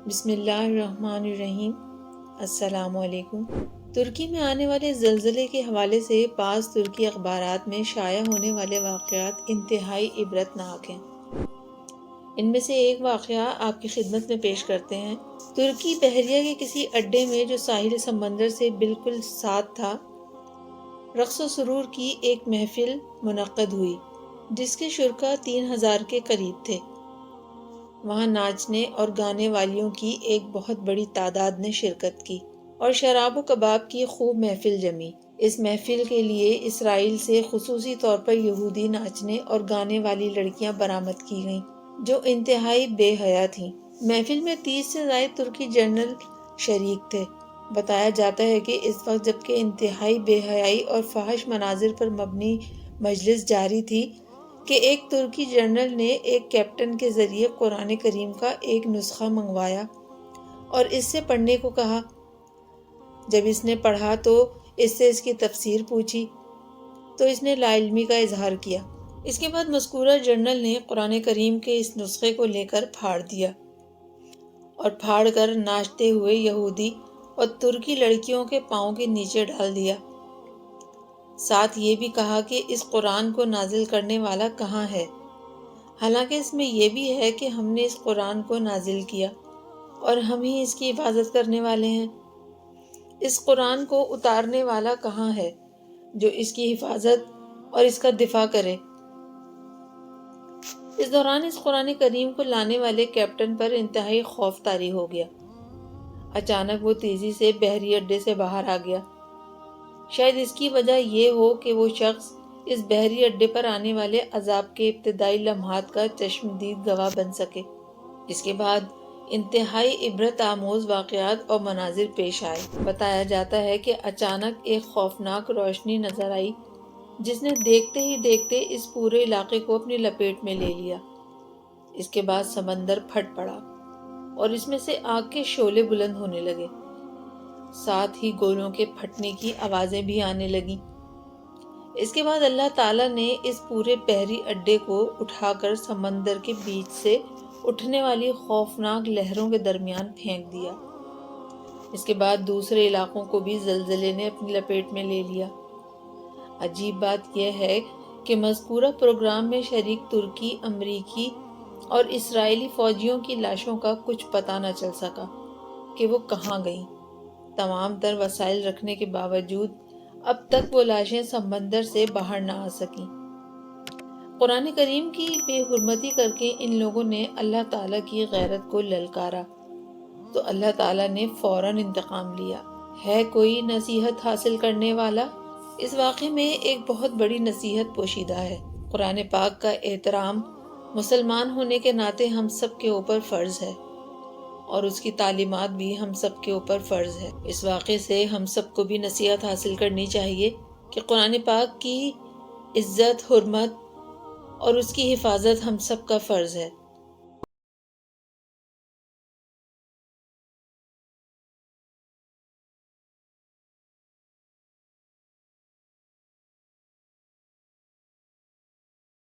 بسم اللہ الرحمن الرحیم۔ السلام علیکم۔ ترکی میں آنے والے زلزلے کے حوالے سے بعض ترکی اخبارات میں شائع ہونے والے واقعات انتہائی عبرتناک ہیں۔ ان میں سے ایک واقعہ آپ کی خدمت میں پیش کرتے ہیں۔ ترکی بحریہ کے کسی اڈے میں جو ساحل سمندر سے بالکل ساتھ تھا، رقص و سرور کی ایک محفل منعقد ہوئی جس کے شرکا 3000 کے قریب تھے۔ وہاں ناچنے اور گانے والیوں کی ایک بہت بڑی تعداد نے شرکت کی اور شراب و کباب کی خوب محفل جمی۔ اس محفل کے لیے اسرائیل سے خصوصی طور پر یہودی ناچنے اور گانے والی لڑکیاں برآمد کی گئیں جو انتہائی بے حیا تھیں۔ محفل میں 30 سے زائد ترکی جنرل شریک تھے۔ بتایا جاتا ہے کہ اس وقت جبکہ انتہائی بے حیائی اور فحش مناظر پر مبنی مجلس جاری تھی کہ ایک ترکی جنرل نے ایک کیپٹن کے ذریعے قرآن کریم کا ایک نسخہ منگوایا اور اس سے پڑھنے کو کہا۔ جب اس نے پڑھا تو اس سے اس کی تفسیر پوچھی تو اس نے لا علمی کا اظہار کیا۔ اس کے بعد مذکورہ جنرل نے قرآن کریم کے اس نسخے کو لے کر پھاڑ دیا اور پھاڑ کر ناچتے ہوئے یہودی اور ترکی لڑکیوں کے پاؤں کے نیچے ڈال دیا۔ ساتھ یہ بھی کہا کہ اس قرآن کو نازل کرنے والا کہاں ہے، حالانکہ اس میں یہ بھی ہے کہ ہم نے اس قرآن کو نازل کیا اور ہم ہی اس کی حفاظت کرنے والے ہیں۔ اس قرآن کو اتارنے والا کہاں ہے جو اس کی حفاظت اور اس کا دفاع کرے۔ اس دوران اس قرآن کریم کو لانے والے کیپٹن پر انتہائی خوف طاری ہو گیا۔ اچانک وہ تیزی سے بحری اڈے سے باہر آ گیا۔ شاید اس کی وجہ یہ ہو کہ وہ شخص اس بحری اڈے پر آنے والے عذاب کے ابتدائی لمحات کا چشمدید گواہ بن سکے۔ اس کے بعد انتہائی عبرت آموز واقعات اور مناظر پیش آئے۔ بتایا جاتا ہے کہ اچانک ایک خوفناک روشنی نظر آئی جس نے دیکھتے ہی دیکھتے اس پورے علاقے کو اپنی لپیٹ میں لے لیا۔ اس کے بعد سمندر پھٹ پڑا اور اس میں سے آگ کے شعلے بلند ہونے لگے، ساتھ ہی گولوں کے پھٹنے کی آوازیں بھی آنے لگیں۔ اس کے بعد اللہ تعالیٰ نے اس پورے بحری اڈے کو اٹھا کر سمندر کے بیچ سے اٹھنے والی خوفناک لہروں کے درمیان پھینک دیا۔ اس کے بعد دوسرے علاقوں کو بھی زلزلے نے اپنی لپیٹ میں لے لیا۔ عجیب بات یہ ہے کہ مذکورہ پروگرام میں شریک ترکی، امریکی اور اسرائیلی فوجیوں کی لاشوں کا کچھ پتہ نہ چل سکا کہ وہ کہاں گئیں۔ تمام تر وسائل رکھنے کے باوجود اب تک وہ لاشیں سمندر سے باہر نہ آ سکیں۔ قرآن کریم کی بے حرمتی کر کے ان لوگوں نے اللہ تعالیٰ کی غیرت کو للکارا تو اللہ تعالیٰ نے فوراً انتقام لیا۔ ہے کوئی نصیحت حاصل کرنے والا؟ اس واقعے میں ایک بہت بڑی نصیحت پوشیدہ ہے۔ قرآن پاک کا احترام مسلمان ہونے کے ناطے ہم سب کے اوپر فرض ہے اور اس کی تعلیمات بھی ہم سب کے اوپر فرض ہے۔ اس واقعے سے ہم سب کو بھی نصیحت حاصل کرنی چاہیے کہ قرآن پاک کی عزت، حرمت اور اس کی حفاظت ہم سب کا فرض ہے۔